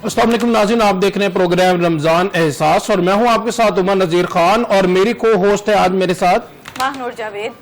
अस्सलाम वालेकुम नाज़रीन, आप देख रहे हैं प्रोग्राम रमज़ान एहसास और मैं हूं आपके साथ उमर नज़ीर खान और मेरी को होस्ट है आज मेरे साथ माहनूर जावेद।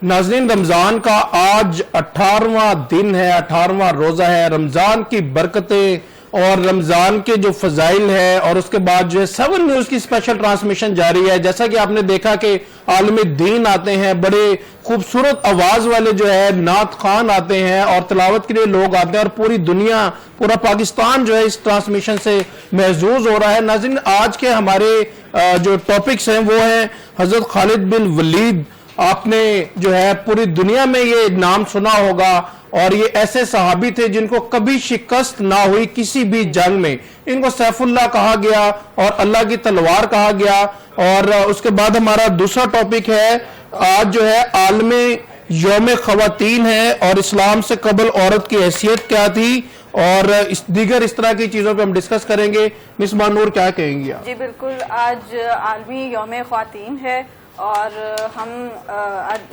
नाज़रीन, रमज़ान का आज 18वां दिन है, 18वां रोज़ा है। रमज़ान की बरकतें और रमज़ान के जो फ़ज़ाइल है और उसके बाद जो है 7 न्यूज़ की स्पेशल ट्रांसमिशन जारी है। जैसा कि आपने देखा कि आलमी दीन आते हैं, बड़े खूबसूरत आवाज़ वाले जो है नात खान आते हैं और तिलावत के लिए लोग आते हैं और पूरी दुनिया, पूरा पाकिस्तान जो है इस ट्रांसमिशन से महजूज हो रहा है। नाज़रीन, आज के हमारे जो टॉपिक्स हैं वो हैं हज़रत खालिद बिन वलीद। आपने जो है पूरी दुनिया में ये नाम सुना होगा और ये ऐसे सहाबी थे जिनको कभी शिकस्त ना हुई किसी भी जंग में। इनको सैफुल्लाह कहा गया और अल्लाह की तलवार कहा गया। और उसके बाद हमारा दूसरा टॉपिक है, आज जो है आलमी यौम ख़वातीन है और इस्लाम से कबल औरत की हैसियत क्या थी और इस तरह की चीज़ों पे हम डिस्कस करेंगे। मिस मानूर, क्या कहेंगी आप? जी बिल्कुल, आज आलमी यौम ख़वातीन है और हम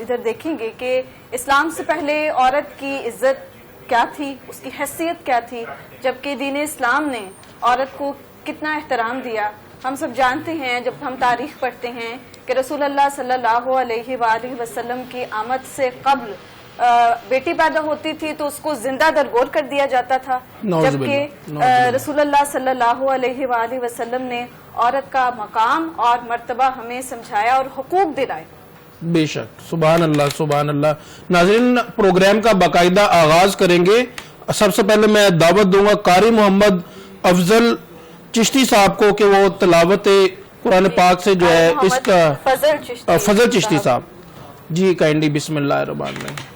इधर देखेंगे कि इस्लाम से पहले औरत की इज्जत क्या थी, उसकी हैसियत क्या थी, जबकि दीन इस्लाम ने औरत को कितना एहतराम दिया। हम सब जानते हैं, जब हम तारीख पढ़ते हैं कि रसूलुल्लाह सल्लल्लाहु अलैहि वसल्लम की आमद से कब्ल बेटी पैदा होती थी तो उसको जिंदा दरगोर कर दिया जाता था, जबकि रसूलुल्लाह सल्लल्लाहु अलैहि वसल्लम ने औरत का मकाम और मर्तबा हमें समझाया और हुकूक दिलाए। बेशक, सुभान अल्लाह, सुभान अल्लाह। नाज़रीन, प्रोग्राम का बाकायदा आगाज करेंगे। सबसे पहले मैं दावत दूंगा कारी मोहम्मद अफजल चिश्ती साहब को कि वो तिलावत कुरान पाक से जो है इसका फजल चिश्ती साहब जी, काइंडली बिस्मिल्लाह रहमान रहीम।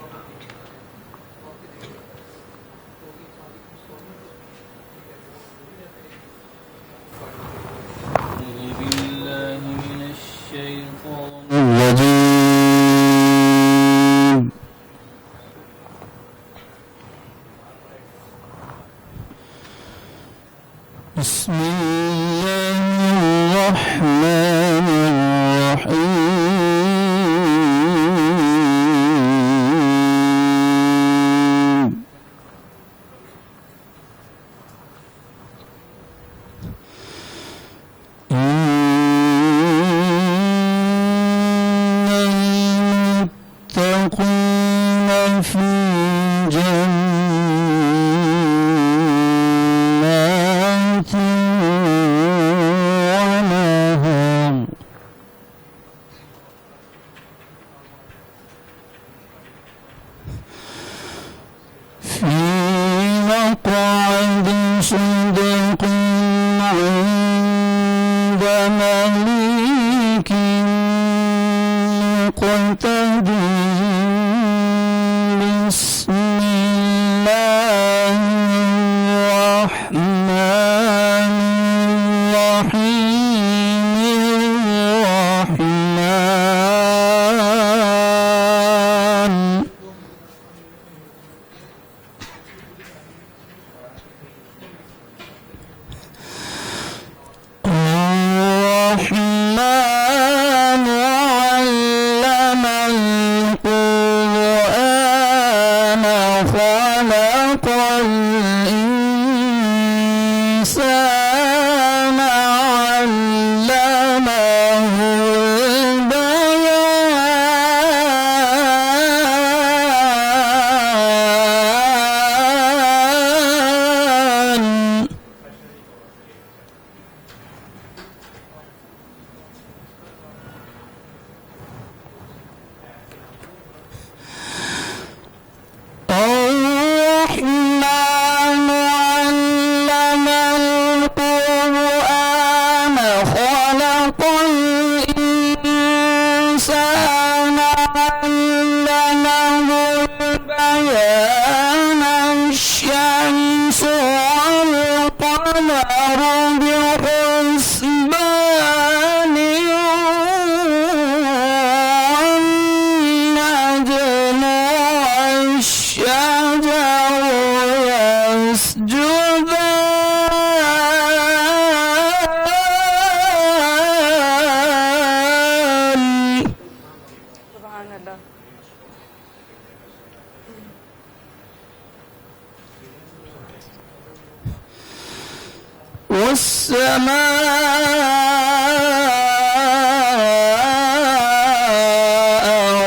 والسماء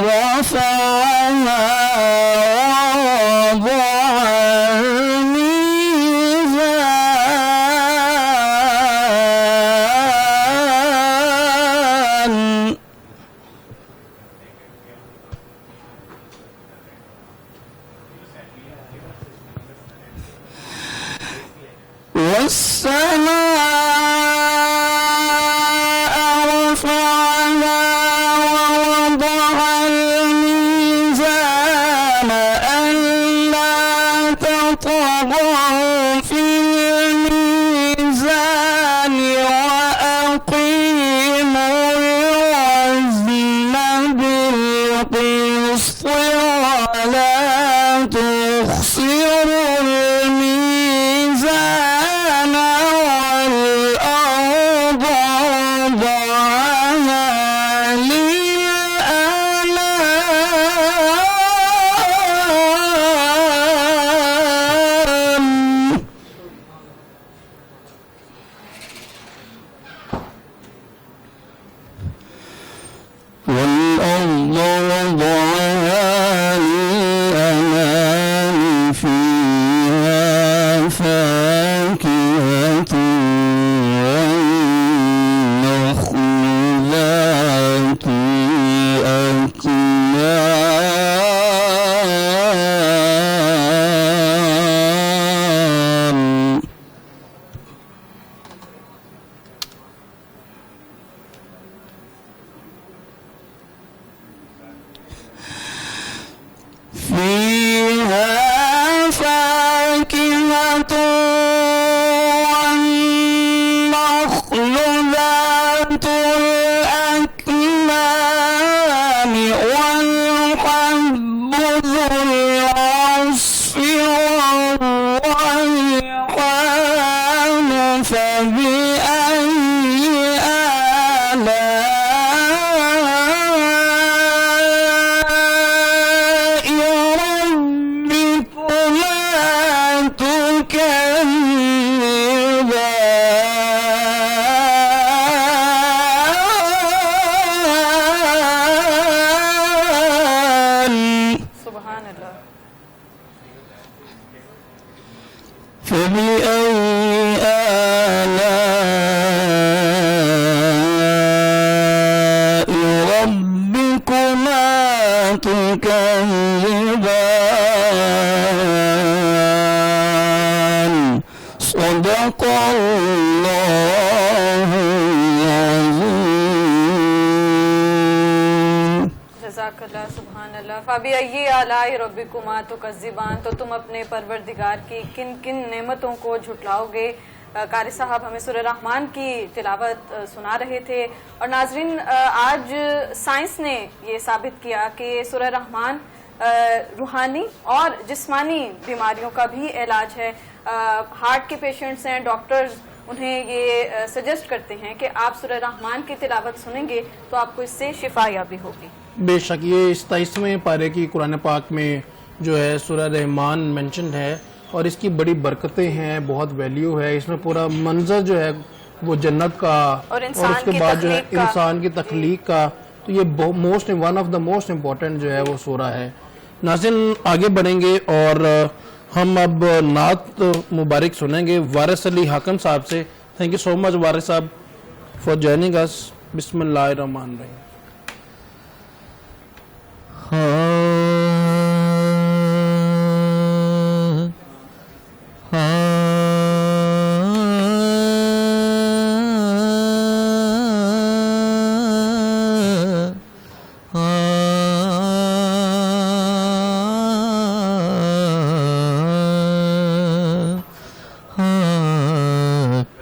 رفعها ووضع الميزان والسماء رفعها ووضع الميزان ألا تطغوا في الميزان وأقيموا الوزن بالقسط ولا تخسروا الميزان والأرض وضعها للأنام والأرض وضعها للأنام فيها فاكهة والنخل ذات الأكمام فيها فاكهة والنخل ذات الأكمام والحب ذو العصف والريحان فبأي آلاء ربكما تكذبان सुबहान अल्लाह। فبأي آلاء ربكما تكذبان صدق الله العظيم जज़ाकल्लाह सुभान अल्लाह। फ़बिअय्यि आलाइ रब्बिकुमा तुकज़्ज़िबान, तो तुम अपने परवरदिगार की किन किन नेमतों को झुटलाओगे। कारी साहब हमें सूरह रहमान की तिलावत सुना रहे थे। और नाजरीन, आज साइंस ने ये साबित किया कि सूरह रहमान रूहानी और जिस्मानी बीमारियों का भी इलाज है। हार्ट के पेशेंट्स हैं, डॉक्टर्स उन्हें ये सजेस्ट करते हैं कि आप सूरह रहमान की तिलावत सुनेंगे तो आपको इससे शिफायाबी होगी। बेशक ये इस 23वें पारे की कुरान पाक में जो है सूरह रहमान मेंशन्ड है और इसकी बड़ी बरकतें हैं, बहुत वैल्यू है। इसमें पूरा मंजर जो है वो जन्नत का और इंसान उसके की बाद जो है तख्लीक का। इंसान की तख्लीक का, तो ये one of the most important जो है वो सूरा है। नाज़रीन, आगे बढ़ेंगे और हम अब नात मुबारक सुनेंगे वारिस अली हाकिम साहब से। थैंक यू सो मच वारिस साहब फॉर जॉइनिंग अस। बिस्मिल्लाहिर्रहमानिर्रहीम।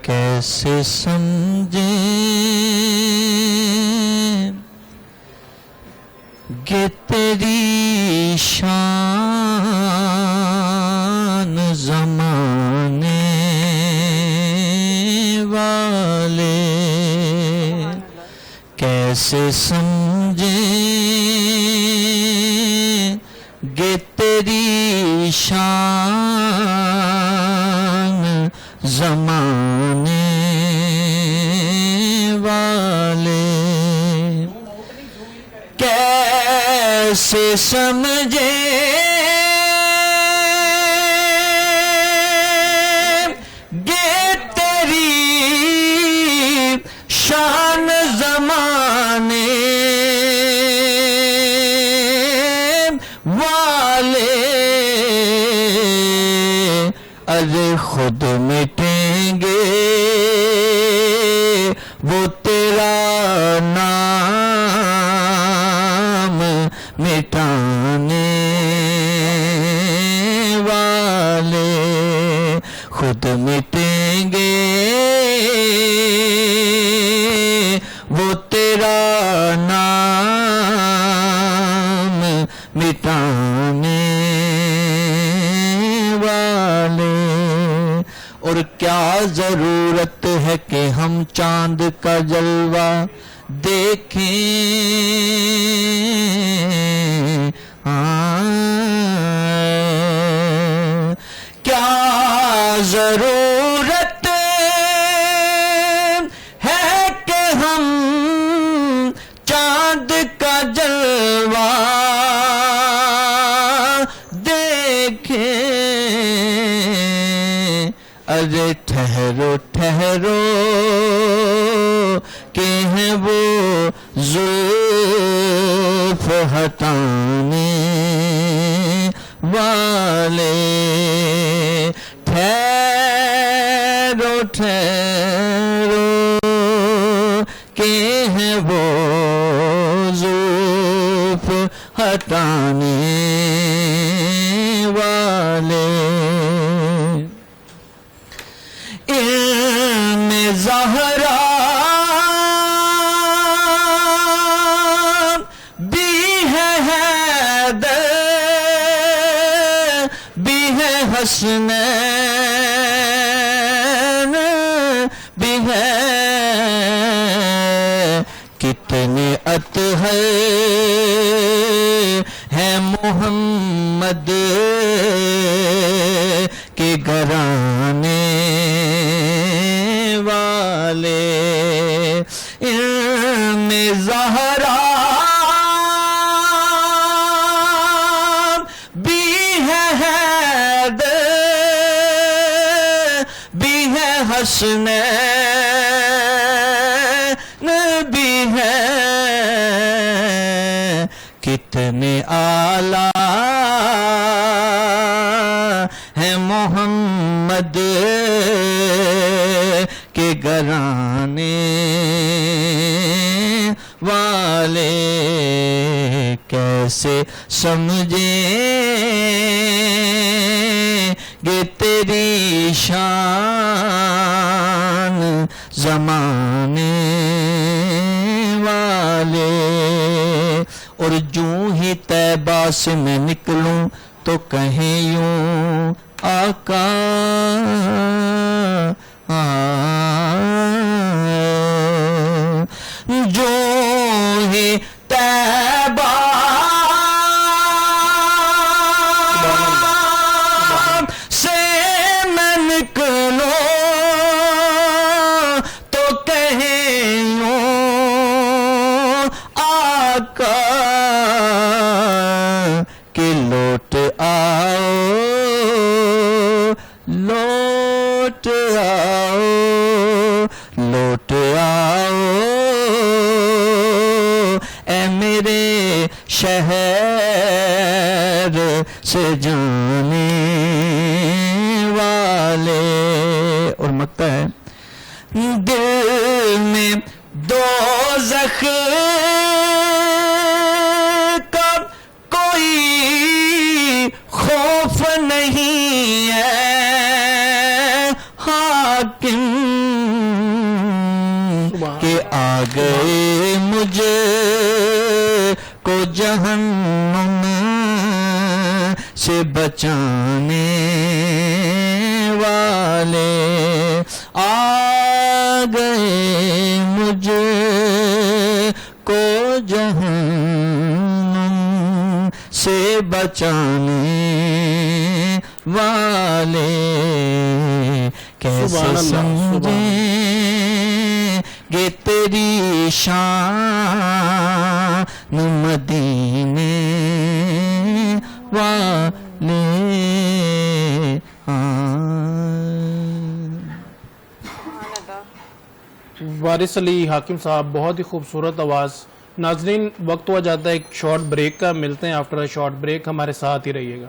कैसे समझे कि तेरी शान ज़माने वाले, कैसे समझे कि तेरी शान ज़माने کیسے سمجھے گے تیری شان زمانے والے ارے خود مٹیں گے وہ تیرا نام مٹانے والے خود مٹیں گے وہ تیرا نام مٹانے والے. اور کیا ضرورت ہے کہ ہم چاند کا جلوہ دیکھیں کیا ضرورت ہے کہ ہم چاند کا جلوہ دیکھیں ارے ٹھہرو ٹھہرو کہ ہیں وہ زلف ہٹانے والے ٹھہرو ٹھہرو کہ ہیں وہ زلف ہٹانے والے. علم زہرا بھی ہے حیدر بھی ہے حسنین بھی ہے کتنے اطہر ہے محمد کے گھرانے والے. علم زہرا بھی ہے حیدر بھی ہے حسنین بھی ہے کتنے اعلیٰ ہے محمد کے گھرانے والے. کیسے سمجھیں گے تیری شان زمانے والے. اور جوں ہی طیبہ سے میں نکلوں تو کہیں یوں آقا جو ہی طیبہ سے میں نکلوں تو کہیں یوں آقا کہ لوٹ آؤ لوٹ آؤ لوٹ آؤ اے میرے شہر سے جانے والے. اور مکتا ہے دل میں دوزخ کا کوئی خوف نہیں ہے حاکم کہ آ گئے مجھے کو جہنم سے بچانے والے. آ گئے مجھے کو جہنم سے بچانے والے. کیسے سمجھیں گے تیری شان مدینے والے وارث علی حاکم صاحب، بہت ہی خوبصورت آواز. ناظرین، وقت ہوا جاتا ہے ایک شارٹ بریک کا، ملتے ہیں آفٹر اے شارٹ بریک، ہمارے ساتھ ہی رہیے گا.